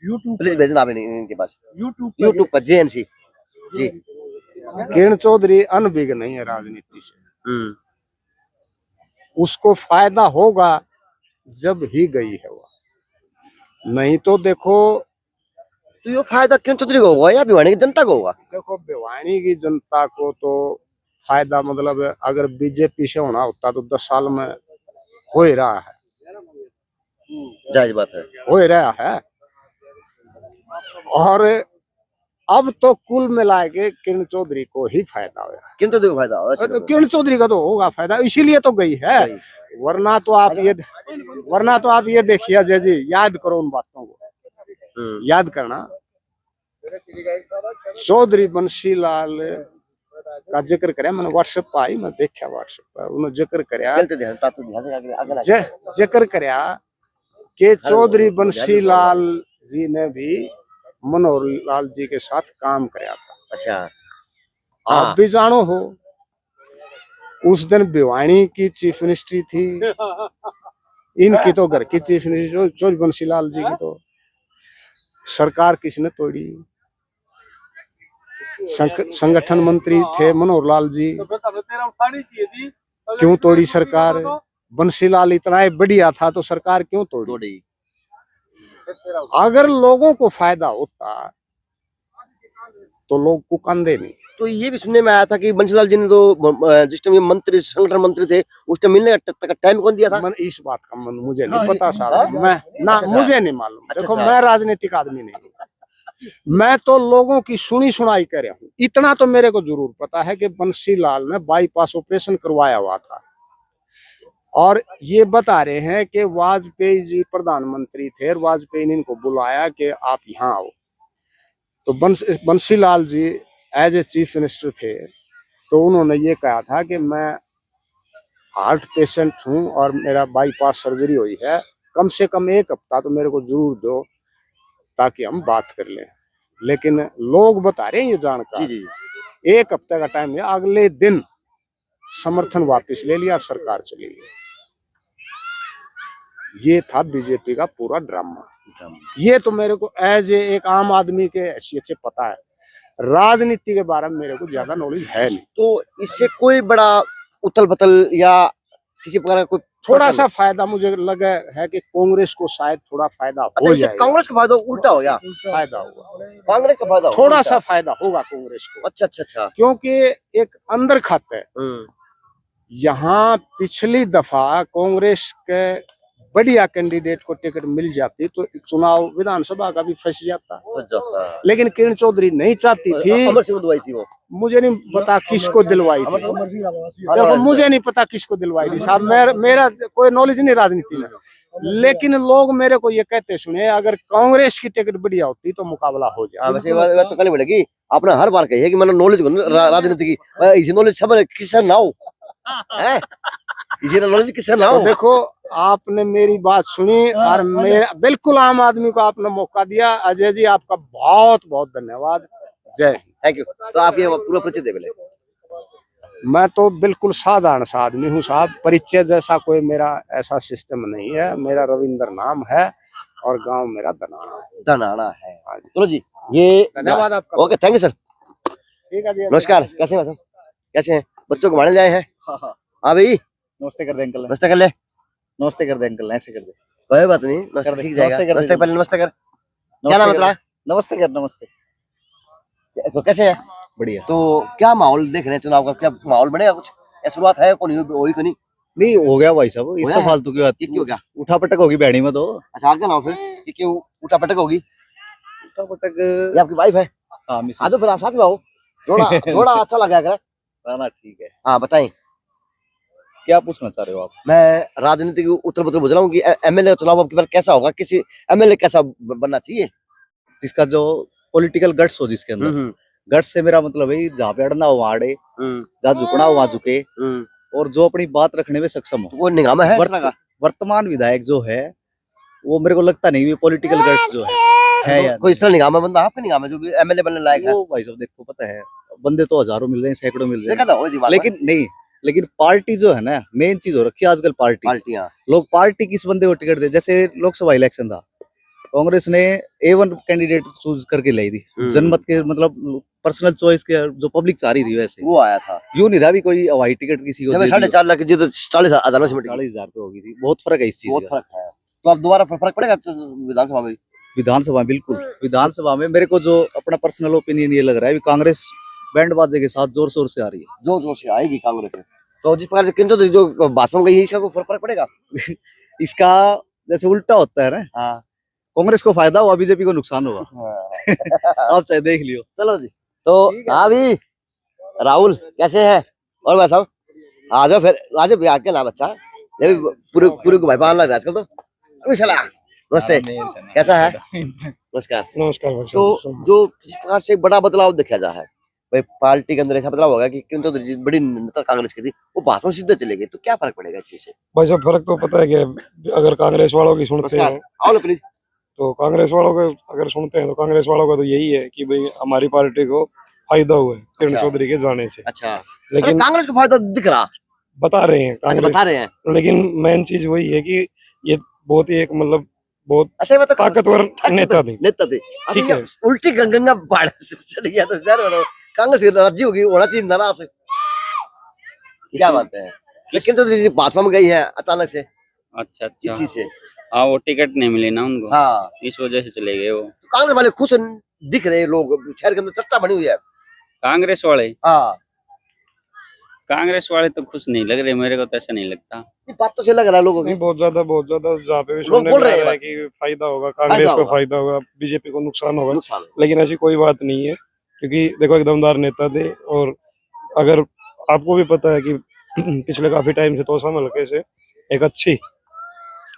यूट्यूब प्लीज भेजना आप इनके पास, यूट्यूब पर जेएनसी जी। किरण चौधरी अनभिज्ञ नहीं है राजनीति से, उसको फायदा होगा जब ही गई है वो, नहीं तो देखो। तो ये फायदा किरण चौधरी को होगा या भिवानी की जनता को होगा? देखो भिवानी की जनता को तो फायदा मतलब अगर बीजेपी से होना होता तो 10 साल में हो ही रहा है, जायज बात है, हो ही रहा है। और अब तो कुल मिला के किरण चौधरी को ही फायदा हुआ, किरण चौधरी को फायदा होगा, तो किरण चौधरी का तो होगा फायदा, इसीलिए तो गई है। वरना तो आप ये देखिए अजय जी, याद करो उन बातों को, याद करना। चौधरी बंसीलाल का जिक्र करे, मैंने व्हाट्सएप पर आई, मैं देखा व्हाट्सएप पर उन्होंने जिक्र कराया, जिक्र कराया कि चौधरी बंसीलाल जी ने भी मनोहर लाल जी के साथ काम कराया था। अच्छा, आप भी जानो हो, उस दिन भिवानी की चीफ मिनिस्ट्री थी, इनकी तो घर की चीफ मिनिस्ट्री चौधरी बंसीलाल जी की तो सरकार किसने तोड़ी? संगठन मंत्री थे मनोहर लाल जी, क्यों तोड़ी सरकार? बंसीलाल इतना ही बढ़िया था तो सरकार क्यों तोड़ी? तोड़ी। अगर लोगों को फायदा होता तो लोग को कंधे नहीं। तो ये भी सुनने में आया था कि बंसीलाल जी ने तो जिस टाइम ये मंत्री संगठन मंत्री थे उस टाइम मिलने का टाइम कौन दिया था? इस बात का मुझे नहीं पता साहब, मैं ना मुझे नहीं मालूम। देखो मैं राजनीतिक आदमी नहीं हूँ, मैं तो लोगों की सुनी सुनाई कर रहा हूँ। इतना तो मेरे को जरूर पता है कि बंसीलाल ने बाईपास ऑपरेशन करवाया हुआ था और ये बता रहे हैं कि वाजपेयी जी प्रधानमंत्री थे और वाजपेयी ने इनको बुलाया कि आप यहाँ आओ। तो बंसीलाल जी एज ए चीफ मिनिस्टर थे तो उन्होंने ये कहा था कि मैं हार्ट पेशेंट हूँ और मेरा बाईपास सर्जरी हुई है, कम से कम 1 हफ्ता तो मेरे को जरूर दो ताकि हम बात कर लें। लेकिन लोग बता रहे हैं ये जानकर 1 हफ्ते का टाइम है, अगले दिन समर्थन वापस ले लिया, सरकार चली गई। ये था बीजेपी का पूरा ड्रामा। ये तो मेरे को एज एक आम आदमी के हैसियत से पता है, राजनीति के बारे में मेरे को ज्यादा नॉलेज है नहीं। तो इससे कोई बड़ा उथल पुथल या किसी प्रकार का कोई थोड़ा सा फायदा मुझे लगा है कि कांग्रेस को शायद थोड़ा फायदा हो जाएगा। कांग्रेस का फायदा उल्टा हो गया, फायदा होगा कांग्रेस का फायदा थोड़ा सा फायदा होगा कांग्रेस को। अच्छा अच्छा अच्छा। क्योंकि एक अंदर खत है, यहाँ पिछली दफा कांग्रेस के बढ़िया कैंडिडेट को टिकट मिल जाती तो चुनाव विधानसभा का भी फंस जाता, लेकिन किरण चौधरी नहीं चाहती थी। अमर सिंह दिलवाई थी वो, मुझे नहीं पता किसको दिलवाई थी, देखो मुझे नहीं पता किसको दिलवाई थी साहब, मेरा कोई नॉलेज नहीं राजनीति में। लेकिन लोग मेरे को ये कहते सुने अगर कांग्रेस की टिकट बढ़िया होती तो मुकाबला हो जाए। वैसे बात तो कल बोलेगी, आपने हर बार कही है कि मैंने नॉलेज राजनीति की, इसी नॉलेज सब किसान ना हो है, इसी नॉलेज किसान ना हो। तो देखो आपने मेरी बात सुनी और मेरा बिल्कुल आम आदमी को आपने मौका दिया। अजय जी आपका बहुत बहुत धन्यवाद, जय हिंद। Thank you. तो आप ये पूरा परिचय दे बोले। मैं तो बिल्कुल साधारण सा आदमी हूँ साहब, परिचय जैसा कोई मेरा ऐसा सिस्टम नहीं है। मेरा रविंद्र नाम है और गांव मेरा दनाना है। दनाना है, चलो जी ये धन्यवाद आपका। Okay thank you sir. ठीक है जी, नमस्कार, कैसे हैं? कैसे हैं? बच्चों को पढ़ाने जाए हैं? हाँ भाई नमस्ते कर दे अंकल, नमस्ते कर ले, नमस्ते कर दे अंकल, ऐसे कर दे। कोई बात नहीं, नमस्ते सीख जाएगा। नमस्ते कर, नमस्ते पहले नमस्ते कर। क्या नाम है तेरा? नमस्ते कर, नमस्ते। तो कैसे है? बढ़िया। तो क्या माहौल देख रहे हैं चुनाव का, क्या माहौल बनेगा कुछ? या शुरुआत है कौन हुई को नहीं? नहीं हो गया भाई साहब, इस तो फालतू की बात। ये क्यों क्या उठा पटक होगी बैणी में तो। अच्छा आगे ना हो फिर, ये क्यों उठा पटक होगी? उठा पटक ये आपकी वाइफ है? हाँ आ तो फिर आप साथ में आओ, थोड़ा थोड़ा अच्छा लगा कर। ना ठीक है। हाँ बताएं, क्या पूछना चाह रहे हो आप? मैं राजनीति की उत्तर पुत्र पूछ रहा हूँ कि एमएलए चुनाव आपके बार कैसा होगा, किसी एमएलए कैसा बनना चाहिए? जिसका जो पॉलिटिकल गट्स हो, जिसके अंदर गट्स से मेरा मतलब है जहाँ पे अड़ना हो वहाँ अड़े, जहाँ झुकना हो वहाँ झुके, और जो अपनी बात रखने में सक्षम हो। वो निगाह में है। वर्तमान विधायक जो है वो मेरे को लगता नहीं भी पॉलिटिकल गट्स जो है यार। कोई इस तरह निगाह में बंदा आपके निगाह में जो भी एमएलए बनने लायक है? वो भाई साहब देखो पता है, बंदे तो हजारों मिल रहे हैं, सैकड़ों मिल रहे देखा था वो हैं, दीवार लेकिन नहीं, लेकिन पार्टी जो है ना मेन चीज हो रखी है आजकल। पार्टियां, लोग पार्टी किस बंदे को टिकट दे, जैसे लोकसभा इलेक्शन था, कांग्रेस ने A1 कैंडिडेट चूज करके लाई थी, जनमत के मतलब पर्सनल चॉइस के, जो पब्लिक चाह रही थी वैसे वो आया था। यूं नहीं था भी कोई हवाई टिकट किसी को दे 4.5 लाख की तो 40,000 में 40,000 पे होगी थी। बहुत फर्क है इस चीज बहुत का। फर्क है। तो अब दोबारा फर्क पड़ेगा विधानसभा में? विधानसभा बिल्कुल, विधानसभा में मेरे को जो अपना पर्सनल ओपिनियन ये लग रहा है, कांग्रेस बैंड बाजे के साथ जोर शोर से आ रही है। जोर शोर से आएगी कांग्रेस में। तो जिस प्रकार से किंतु जो भाजपा में गई है, इसका कोई फर्क पड़ेगा? इसका जैसे उल्टा होता है ना, हाँ कांग्रेस को फायदा हुआ, बीजेपी को नुकसान होगा। आप चाहे देख लियो। चलो जी। तो हाँ भी राहुल कैसे है? और भाई साहब आ जाओ फिर, आ जाओ बिहार के ना बच्चा, ये भी पूरे पूरे को भाई पान लग रहा है आजकल तो। अभी चला, नमस्ते, कैसा है? नमस्कार। नमस्कार। तो जो जिस प्रकार से बड़ा बदलाव देखा जा है भाई, पार्टी के अंदर ऐसा बदलाव होगा कि किंतु बड़ी नेता कांग्रेस की थी वो भाजपा में सीधे चले गए, तो क्या फर्क पड़ेगा इस चीज से? भाई साहब फर्क तो पता है कि अगर कांग्रेस वालों की सुनते हैं, आओ प्लीज, तो कांग्रेस वालों को अगर सुनते हैं तो कांग्रेस वालों का तो यही है कि भाई हमारी पार्टी को फायदा हुआ है किरण चौधरी के जाने से। अच्छा, लेकिन कांग्रेस को फायदा दिख रहा, बता रहे हैं कांग्रेस, बता रहे हैं, लेकिन मेन चीज वही है कि ये बहुत ही एक मतलब बहुत अच्छा ताकतवर नेता थे। ठीक है, उल्टी गंगा बाढ़ से चली गया तो सर बताओ कांग्रेस की नाराजगी होगी, होना चाहिए नाराज। क्या बात है? लेकिन तो दीदी भाजपा में गई है अचानक से अच्छा इस अच्छा। चीज से। हाँ वो टिकट नहीं मिली ना उनको, हाँ, इस वजह से चले गए वो। तो कांग्रेस वाले खुश दिख रहे हैं लोग, शहर के अंदर चर्चा बनी हुई है। कांग्रेस वाले, हाँ, कांग्रेस वाले तो खुश नहीं लग रहे, मेरे को तो ऐसा नहीं लगता। ये बात तो से लग रहा है लोगों की। नहीं, बहुत ज्यादा जहाँ पे भी लोग सुनने बोल में आ रहे हैं रहा है कि फायदा होगा, कांग्रेस को होगा। फायदा होगा, बीजेपी को नुकसान होगा, नुकसान। लेकिन ऐसी कोई बात नहीं है, क्योंकि देखो एक दमदार नेता थे, और अगर आपको भी पता है कि पिछले काफी टाइम से तोसा हल्के से एक अच्छी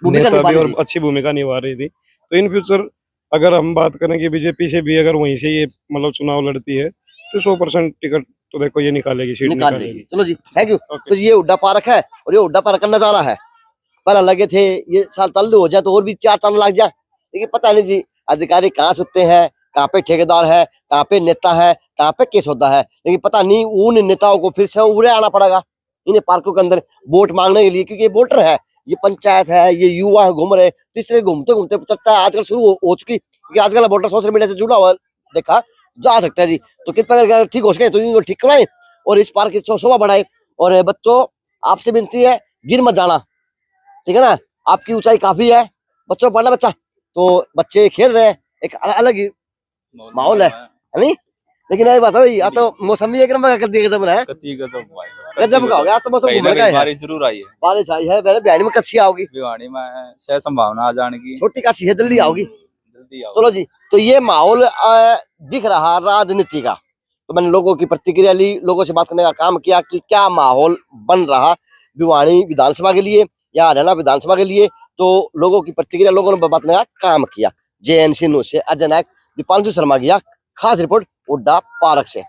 भूमिका नेता निभा भी रही और थी। अच्छी भूमिका निभा रही थी। तो इन फ्यूचर अगर हम बात करें कि बीजेपी से भी अगर वहीं से ये मतलब चुनाव लड़ती है तो 100% टिकट तो देखो ये निकालेगी, सीट निकाल निकालेगी। लेगी। चलो जी, थैंक यू। ओके। तो ये हुड्डा पार्क है और ये हुड्डा पार्क का नजारा है। पहले लगे थे ये साल चालू हो जाए तो और भी 4 साल लग जाए, लेकिन पता नहीं जी अधिकारी कहाँ सुनते हैं, कहाँ पे ठेकेदार है, कहाँ पे नेता है, कहाँ पे केस होता है, लेकिन पता नहीं उन नेताओं को फिर से उड़े आना पड़ेगा इन पार्कों के अंदर वोट मांगने के लिए, क्योंकि ये वोटर है, ये पंचायत है, ये युवा घूम रहे, तो इस तरह घूमते घूमते चर्चा आजकल शुरू हो चुकी, क्योंकि आजकल वोटर सोशल मीडिया से जुड़ा हुआ देखा जा सकता है जी। तो कृपया करके अगर ठीक हो सके तो इनको ठीक कराएं और इस पार्क की शोभा बढ़ाए। और बच्चों आपसे विनती है, गिर मत जाना, ठीक है ना, आपकी ऊंचाई काफी है, बच्चों पढ़ना बच्चा, तो बच्चे खेल रहे हैं, एक अलग ही माहौल है नहीं? लेकिन ये बात है भाई, तो मौसम भी एकदम कर दिया गजब है, गजब का हो गया आज तो मौसम घूमने का है। बारिश जरूर आई है, बारिश आई है, पहले बिहाड़ी में कच्ची आओगी, भिवानी में शायद संभावना आ जाने की, छोटी काशी है, जल्दी आओगी। जल्दी आओ। चलो जी, तो ये माहौल दिख रहा राजनीति का, तो मैंने लोगों की प्रतिक्रिया ली, लोगों से बात करने का काम किया कि क्या माहौल बन रहा भिवानी विधानसभा के लिए या हरियाणा विधानसभा के लिए। तो लोगों की प्रतिक्रिया, लोगों ने बात करने का काम किया। JNC न्यूज से अजय नायक, दीपांशु शर्मा की खास रिपोर्ट हुड्डा पार्क से।